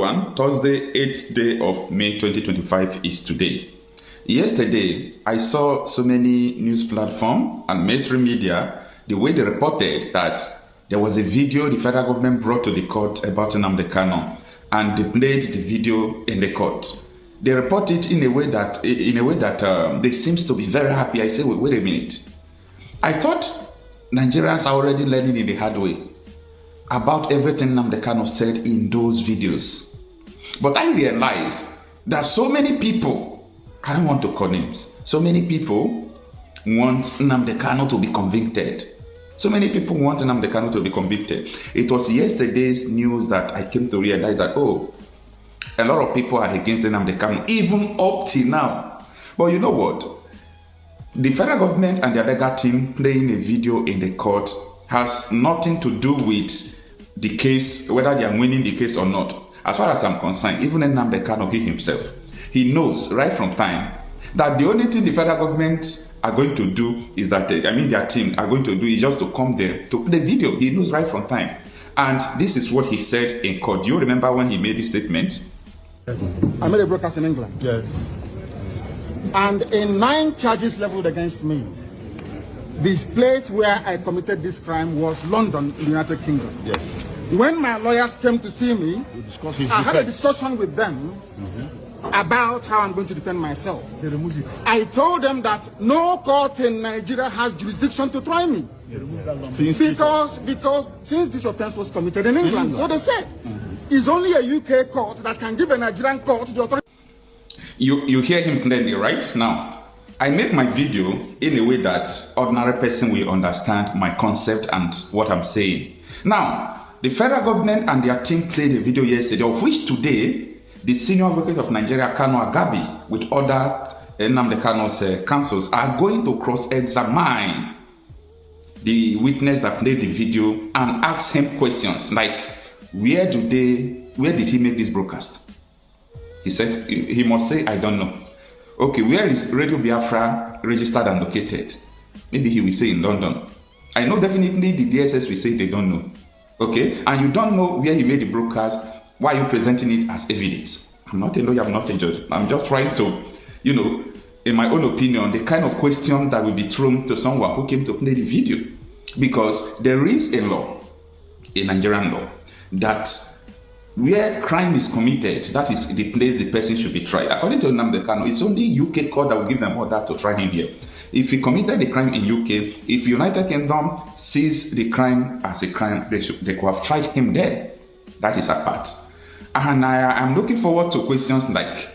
Thursday, 8th day of May 2025 is today. Yesterday, I saw so many news platforms and mainstream media, the way they reported that there was a video the federal government brought to the court about Nnamdi Kanu, and they played the video in the court. They report it in a way that they seems to be very happy. I say, wait a minute. I thought Nigerians are already learning in the hard way about everything Nnamdi Kanu said in those videos. But I realized that so many people, I don't want to call names, so many people want Nnamdi Kanu to be convicted. So many people want Nnamdi Kanu to be convicted. It was yesterday's news that I came to realize that, oh, a lot of people are against Nnamdi Kanu, even up till now. But you know what? The federal government and their legal team playing a video in the court has nothing to do with the case, whether they are winning the case or not. As far as I'm concerned, even Nnamdi Kanu, he himself, he knows right from time that the only thing the federal government are going to do is that, their team are going to do is just to come there to play video. He knows right from time. And this is what he said in court. Do you remember when he made this statement? Yes. I made a broadcast in England. Yes. And in 9 charges leveled against me, this place where I committed this crime was London, in the United Kingdom. Yes. When my lawyers came to see me, I had a discussion with them about how I'm going to defend myself. I told them that no court in Nigeria has jurisdiction to try me. Because since this offense was committed in England, so they said, it's only a UK court that can give a Nigerian court the authority. You hear him plainly right now. I make my video in a way that ordinary person will understand my concept and what I'm saying. Now, the federal government and their team played a video yesterday, of which today, the senior advocate of Nigeria, Kanu Agabi, with other Nnamdi Kanu's counsels, are going to cross-examine the witness that played the video and ask him questions like, where did he make this broadcast? He said, he must say, I don't know. Okay, where is Radio Biafra registered and located? Maybe he will say in London. I know definitely the DSS will say they don't know. Okay, and you don't know where he made the broadcast. Why are you presenting it as evidence? I'm not a lawyer, I'm not a judge. I'm just trying to, in my own opinion, the kind of question that will be thrown to someone who came to play the video. Because there is a law, a Nigerian law, that where crime is committed, that is the place the person should be tried. According to Nnamdi Kanu, it's only UK court that will give them order to try him here. If he committed the crime in UK, if United Kingdom sees the crime as a crime, they could have tried him there. That is apart. And I am looking forward to questions like,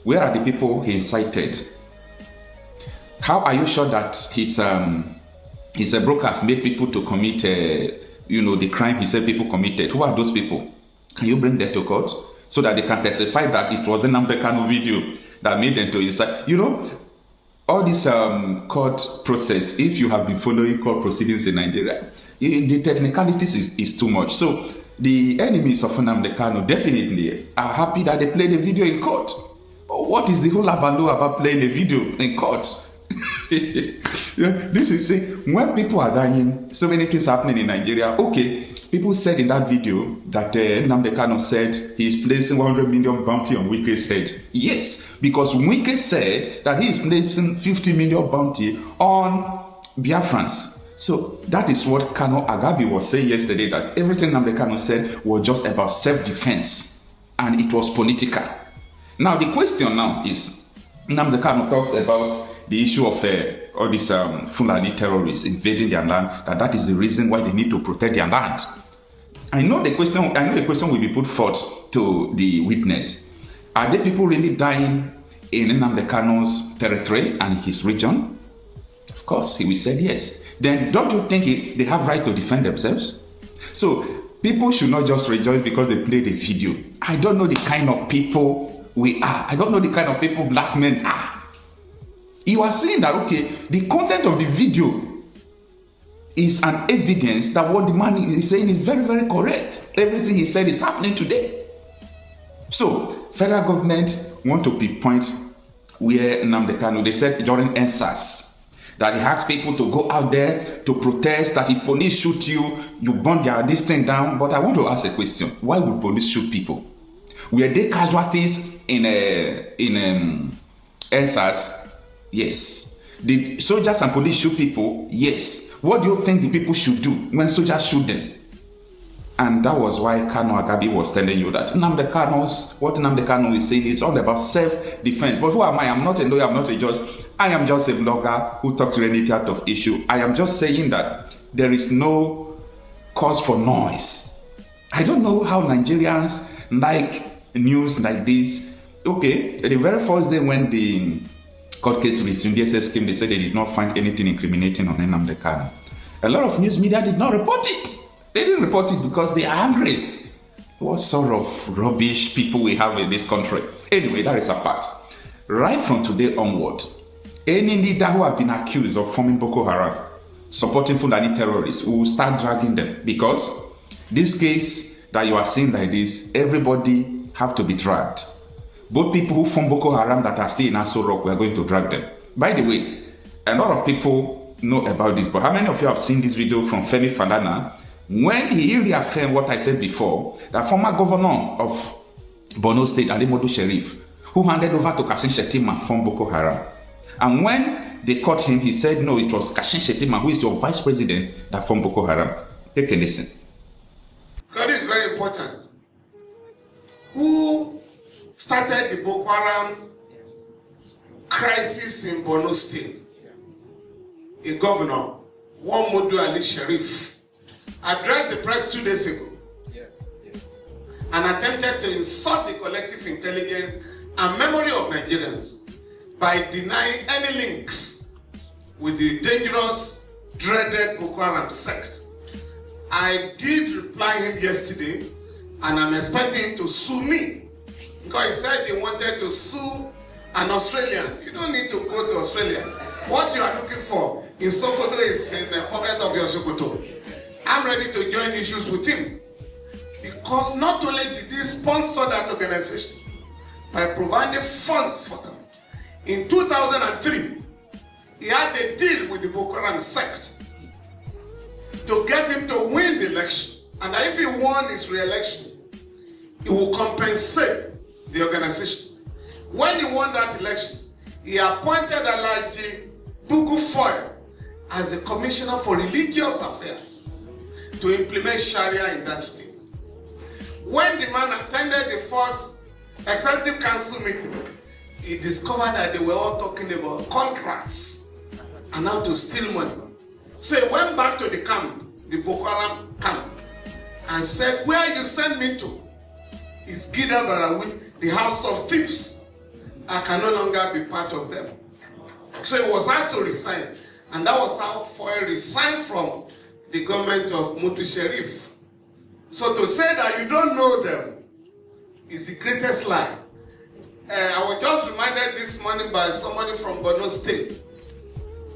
where are the people he incited? How are you sure that his broadcast made people to commit, the crime he said people committed? Who are those people? Can you bring them to court so that they can testify that it was a Nnamdi Kanu video that made them to incite? All this court process, if you have been following court proceedings in Nigeria, the technicalities is too much. So the enemies of Nnamdi Kanu definitely are happy that they played a video in court. What is the whole abando about playing a video in court? This is saying, when people are dying, so many things happening in Nigeria. Okay, people said in that video that Nnamdi Kanu said he's placing 100 million bounty on Wike's head. Yes, because Wike said that he is placing 50 million bounty on Biafrans. So that is what Kanu Agabi was saying yesterday, that everything Nnamdi Kanu said was just about self-defense and it was political. Now the question now is, Nnamdi Kanu talks about the issue of all these Fulani terrorists invading their land, that is the reason why they need to protect their land. I know the question will be put forth to the witness. Are there people really dying in Nnamdi Kanu's territory and his region? Of course, he will say yes. Then don't you think they have right to defend themselves? So people should not just rejoice because they played a video. I don't know the kind of people we are. I don't know the kind of people black men are. You are saying that, okay, the content of the video is an evidence that what the man is saying is very, very correct. Everything he said is happening today. So, federal government want to pinpoint where Nnamdi Kanu, they said during NSAS, that he asked people to go out there to protest, that if police shoot you, you burn this thing down. But I want to ask a question. Why would police shoot people? Were they casualties in ESAs? Yes. Did soldiers and police shoot people? Yes. What do you think the people should do when soldiers shoot them? And that was why Kanu Agabi was telling you that Nnamdi Kanu is saying, it's all about self-defense. But who am I? I'm not a lawyer, I'm not a judge. I am just a blogger who talks reality out of issue. I am just saying that there is no cause for noise. I don't know how Nigerians like news like this. Okay, the very first day when the court case resumed, the SS came, they said they did not find anything incriminating on Nnamdi Kanu. A lot of news media did not report it. They didn't report it because they are angry. What sort of rubbish people we have in this country? Anyway, that is apart. Right from today onward, any leader who have been accused of forming Boko Haram, supporting Fulani terrorists, we will start dragging them, because this case that you are seeing like this, everybody have to be dragged. Both people who form Boko Haram that are still in Aso Rock, we are going to drag them. By the way, a lot of people know about this, but how many of you have seen this video from Femi Falana when he reaffirmed what I said before, that former governor of Borno State, Ademodu Sheriff, who handed over to Kashim Shettima from Boko Haram. And when they caught him, he said, no, it was Kashim Shettima, who is your vice president, that formed Boko Haram. Take a listen. God is very important. Who started the Boko Haram crisis in Borno State? A governor, Modu Ali Sheriff, addressed the press 2 days ago and attempted to insult the collective intelligence and memory of Nigerians by denying any links with the dangerous, dreaded Boko Haram sect. I did reply him yesterday, and I'm expecting him to sue me, because he said he wanted to sue an Australian. You don't need to go to Australia. What you are looking for in Sokoto is in the pocket of your Sokoto. I'm ready to join issues with him, because not only did he sponsor that organization by providing funds for them, in 2003, he had a deal with the Boko Haram sect to get him to win the election. And if he won his re-election, he will compensate the organization. When he won that election, he appointed Alhaji Bugu Foyle as the Commissioner for Religious Affairs to implement Sharia in that state. When the man attended the first Executive Council meeting, he discovered that they were all talking about contracts and how to steal money. So he went back to the camp, the Boko Haram camp, and said, where you send me to is Gida Barawi, the house of thieves. I can no longer be part of them. So he was asked to resign, and that was how Foyle resigned from the government of Mutu Sharif. So to say that you don't know them is the greatest lie. I was just reminded this morning by somebody from Borno State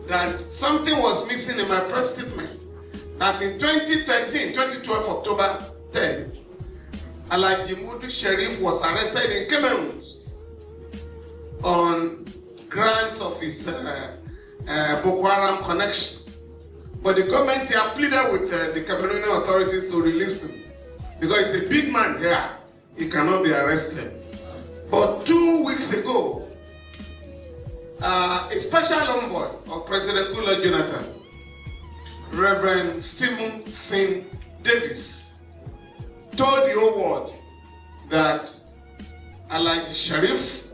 that something was missing in my press statement. That in 2012 October 10, Alhaji Mutu Sharif was arrested in Cameroon on grounds of his Boko Haram connection. But the government here pleaded with the Cameroonian authorities to release him, because he's a big man here, he cannot be arrested. But 2 weeks ago, a special envoy of President Goodluck Jonathan, Reverend Stephen Singh Davis, told the whole world that Alhaji Sharif,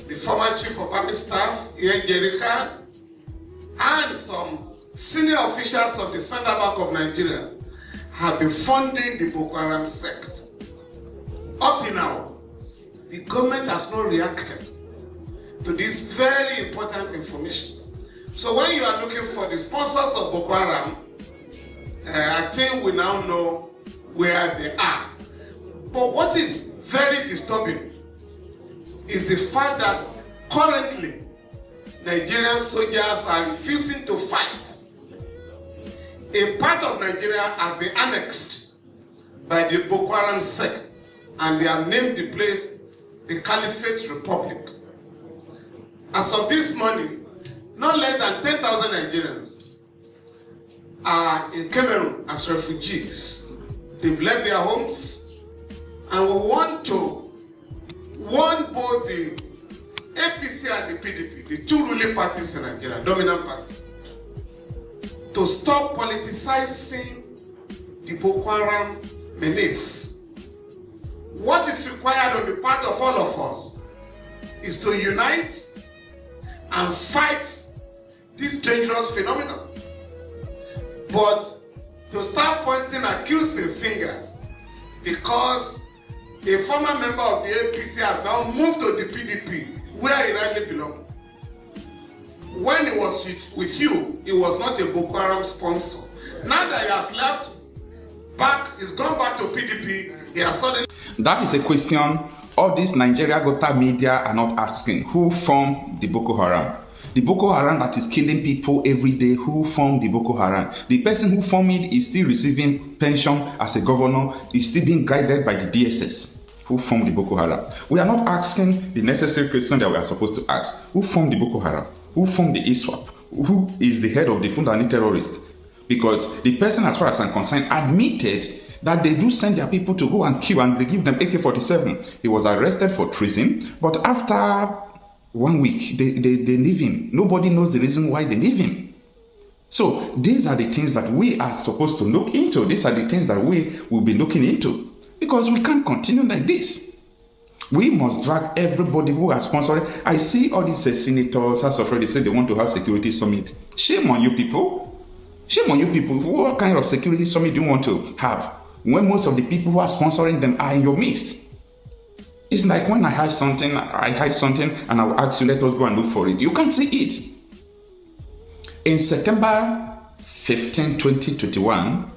the former chief of army staff, Ian Jerika, and some senior officials of the Central Bank of Nigeria have been funding the Boko Haram sect. Up till now, the government has not reacted to this very important information. So when you are looking for the sponsors of Boko Haram, I think we now know where they are. But what is very disturbing is the fact that currently Nigerian soldiers are refusing to fight. A part of Nigeria has been annexed by the Boko Haram sect, and they have named the place the Caliphate Republic. As of this morning, not less than 10,000 Nigerians are in Cameroon as refugees. They've left their homes And we want to warn both the APC and the PDP, the two ruling parties in Nigeria, dominant parties, to stop politicizing the Boko Haram menace. What is required on the part of all of us is to unite and fight this dangerous phenomenon. But to start pointing accusing fingers because a former member of the APC has now moved to the PDP where he rightly belongs. When he was with you, he was not a Boko Haram sponsor. Now that he has left back, he's gone back to PDP, he has suddenly... That is a question all these Nigeria Gota media are not asking. Who formed the Boko Haram? The Boko Haram that is killing people every day, who formed the Boko Haram? The person who formed it is still receiving pension as a governor, is still being guided by the DSS. Who formed the Boko Haram? We are not asking the necessary question that we are supposed to ask. Who formed the Boko Haram? Who formed the ISWAP? Who is the head of the Fulani terrorists? Because the person, as far as I'm concerned, admitted that they do send their people to go and kill, and they give them AK-47. He was arrested for treason, but after 1 week, they leave him. Nobody knows the reason why they leave him. So these are the things that we are supposed to look into. These are the things that we will be looking into. Because we can't continue like this. We must drag everybody who are sponsoring. I see all these senators, as already said, they want to have security summit. Shame on you people. Shame on you people. What kind of security summit do you want to have when most of the people who are sponsoring them are in your midst? It's like when I hide something and I will ask you, let us go and look for it. You can't see it. In September 15, 2021,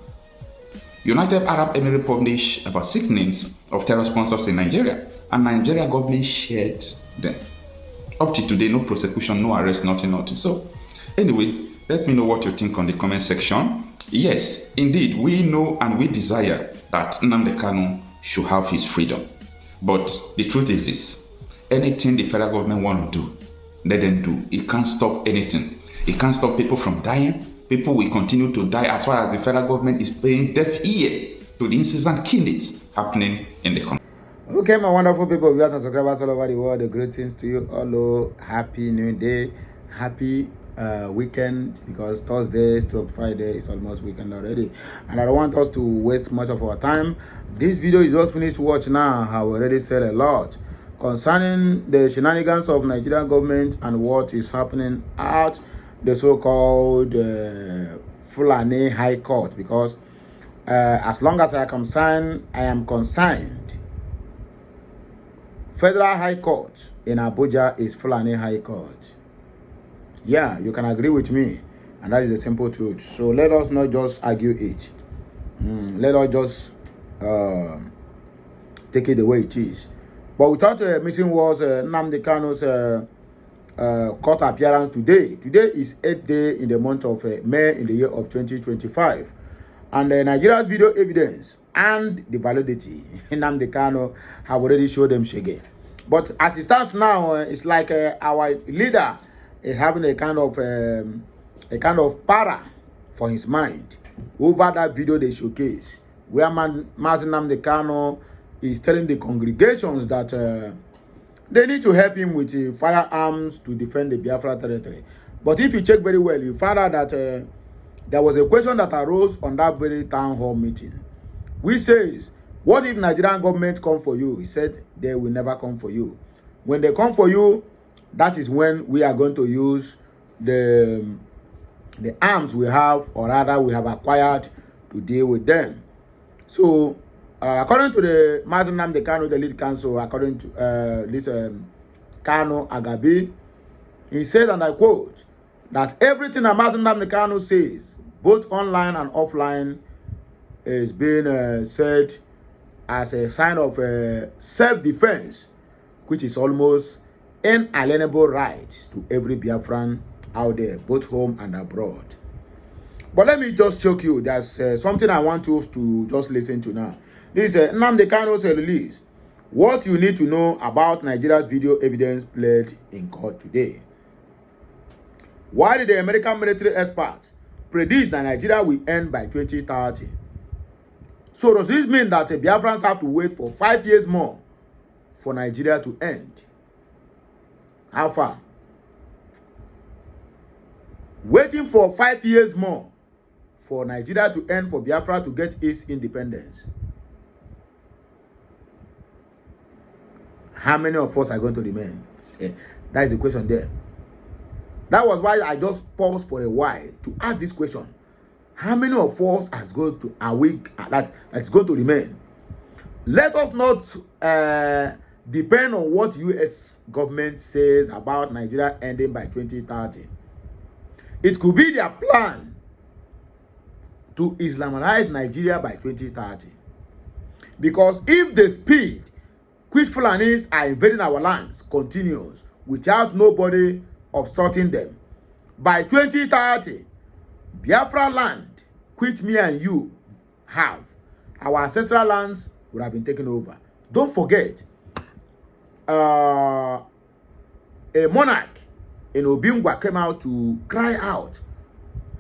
United Arab Emirates published about 6 names of terror sponsors in Nigeria, and Nigeria government shared them. Up to today, no prosecution, no arrest, nothing. So, anyway, let me know what you think on the comment section. Yes, indeed, we know and we desire that Nnamdi Kanu should have his freedom. But the truth is this: anything the federal government want to do, let them do. It can't stop anything. It can't stop people from dying. People will continue to die as far as the federal government is paying deaf ear to the incessant killings happening in the country. Okay, my wonderful people, viewers and subscribers all over the world, greetings to you all. Hello, happy new day, happy weekend, because Thursday stroke Friday is almost weekend already, and I don't want us to waste much of our time. This video is just finished watch now. I have already said a lot concerning the shenanigans of Nigerian government and what is happening at the so-called Fulani High Court, because as long as I am concerned, Federal High Court in Abuja is Fulani High Court. Yeah, you can agree with me, and that is the simple truth. So let us not just argue it. Let us just take it the way it is. But we thought missing was Nnamdi Kanu's court appearance today. Today is 8th day in the month of May in the year of 2025. And Nigeria's video evidence and the validity Nnamdi Kanu have already showed them shege. But as it stands now, it's like our leader is having a kind of para for his mind over that video they showcase, where Mazi Nnamdi Kanu is telling the congregations that they need to help him with firearms to defend the Biafra territory. But if you check very well, you find out that there was a question that arose on that very town hall meeting, which says, what if Nigerian government come for you? He said, they will never come for you. When they come for you, that is when we are going to use the arms we have, or rather we have acquired, to deal with them. So, according to the Mazi Nnamdi Kanu, the lead counsel, according to this Kanu Agabi, he said, and I quote, that everything that Mazi Nnamdi Kanu says, both online and offline, is being said as a sign of self-defense, which is almost inalienable rights to every Biafran out there, both home and abroad. But let me just show you, there's something I want you to just listen to now. This is Nnamdi Kanu's release. What you need to know about Nigeria's video evidence played in court today. Why did the American military experts predict that Nigeria will end by 2030? So does it mean that the Biafrans have to wait for 5 years more for Nigeria to end? How far? Waiting for 5 years more for Nigeria to end, for Biafra to get its independence. How many of us are going to remain? That is the question there. That was why I just paused for a while to ask this question. How many of us is going to that's going to remain? Let us not depend on what US government says about Nigeria ending by 2030. It could be their plan to Islamize Nigeria by 2030. Because if the speed which Fulanis are invading our lands continues without nobody obstructing them, by 2030, Biafra land, which me and you have, our ancestral lands would have been taken over. Don't forget, a monarch in Obingwa came out to cry out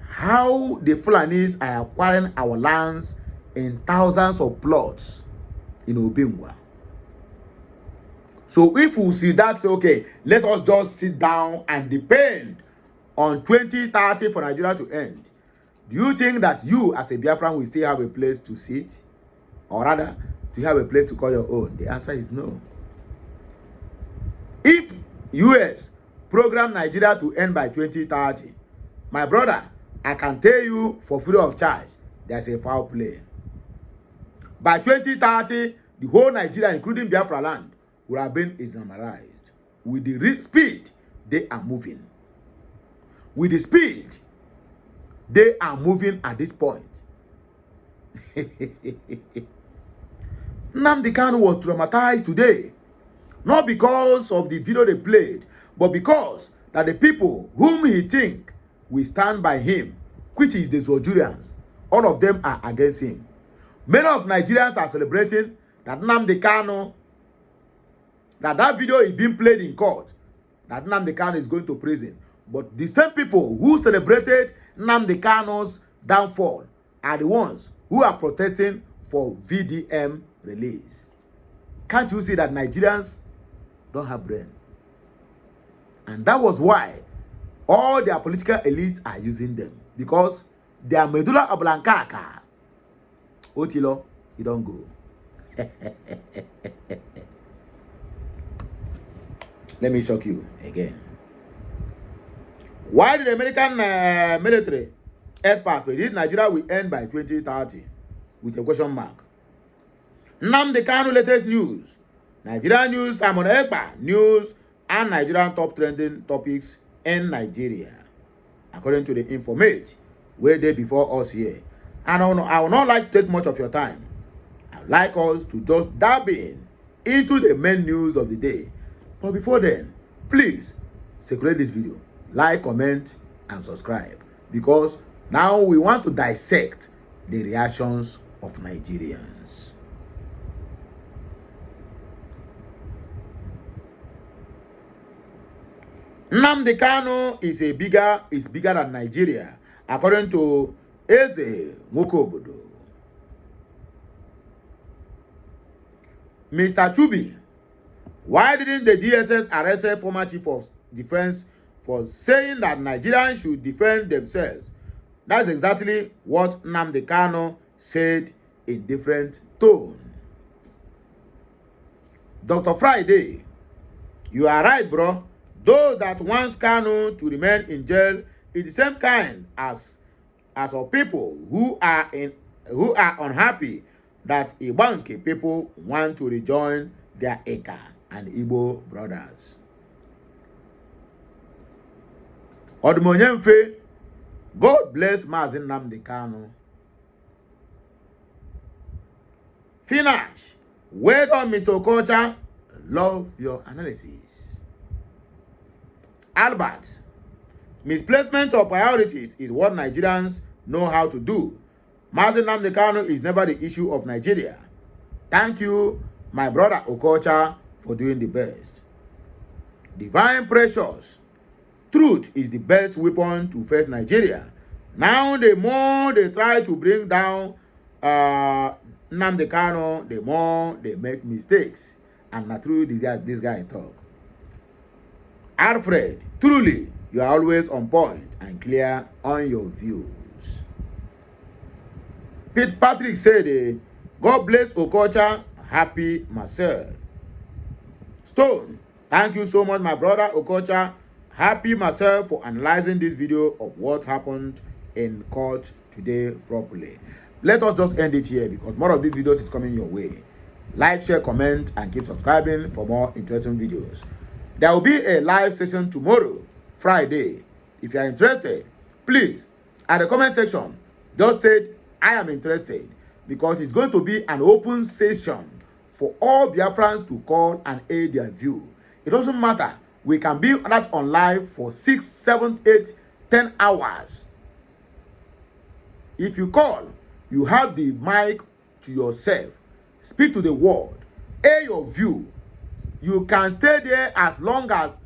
how the Fulanis are acquiring our lands in thousands of plots in Obingwa. So if we see that, say, okay, let us just sit down and depend on 2030 for Nigeria to end. Do you think that you, as a Biafran, will still have a place to sit? Or rather, to have a place to call your own? The answer is no. If US program Nigeria to end by 2030, my brother, I can tell you for free of charge, there's a foul play. By 2030, the whole Nigeria, including Biafra land, would have been Islamized. With the speed they are moving. With the speed they are moving at this point. Nnamdi Kanu was traumatized today. Not because of the video they played, but because that the people whom he think will stand by him, which is the ZUU, all of them are against him. Many of Nigerians are celebrating that Nnamdi Kanu, that video is being played in court, that Nnamdi Kanu is going to prison. But the same people who celebrated Nnamdi Kanu's downfall are the ones who are protesting for VDM release. Can't you see that Nigerians don't have brain? And that was why all their political elites are using them. Because their medulla oblongata, Otilo, you don't go. Let me shock you again. Why did the American military expert predict Nigeria will end by 2030 with a question mark? Nnamdi Kanu latest news. Nigerian news, Simon Ekpa news, and Nigerian top trending topics in Nigeria, according to the informate where they before us here. And I will not like to take much of your time. I would like us to just dive into the main news of the day. But before then, please circulate this video, like, comment, and subscribe, because now we want to dissect the reactions of Nigerians. Nnamdi Kanu is bigger than Nigeria, according to Eze Nwokobodo. Mr. Chubi, why didn't the DSS arrest former chief of defense for saying that Nigerians should defend themselves? That's exactly what Nnamdi Kanu said in different tone. Dr. Friday, you are right, bro. Those that wants Kanu to remain in jail is the same kind as of people who are unhappy that Ibanki people want to rejoin their Eka and Igbo brothers. Odmonyemfe, God bless Mazi Nnamdi Kanu. Finish. Well done, Mr. Okocha. Love your analysis. Albert, misplacement of priorities is what Nigerians know how to do. Mazi Nnamdi Kanu is never the issue of Nigeria. Thank you, my brother Okocha, for doing the best. Divine precious. Truth is the best weapon to face Nigeria. Now, the more they try to bring down Nnamdi Kanu, the more they make mistakes. And not true, this guy talk. Alfred, truly, you are always on point and clear on your views. Pete Patrick said, God bless Okocha, happy Marcel. Stone, thank you so much, my brother Okocha. Happy Marcel for analyzing this video of what happened in court today properly. Let us just end it here because more of these videos is coming your way. Like, share, comment, and keep subscribing for more interesting videos. There will be a live session tomorrow, Friday. If you are interested, please, at the comment section, just say, I am interested, because it's going to be an open session for all Biafrans to call and aid their view. It doesn't matter. We can be that on live for 6, 7, 8, 10 hours. If you call, you have the mic to yourself. Speak to the world. Air your view. You can stay there as long as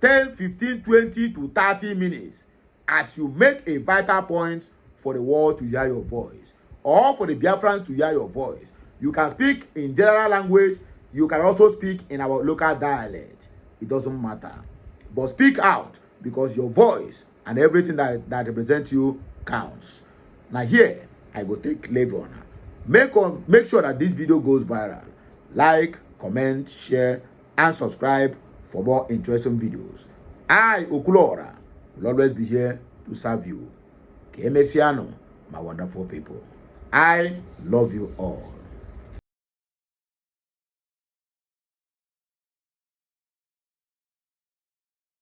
10, 15, 20 to 30 minutes as you make a vital point for the world to hear your voice or for the Biafrans to hear your voice. You can speak in general language. You can also speak in our local dialect. It doesn't matter. But speak out because your voice and everything that represents you counts. Now here, I go take Levon. Make sure that this video goes viral. Like, comment, share, and subscribe for more interesting videos. I, Okulora, will always be here to serve you. Que Messiano, my wonderful people. I love you all.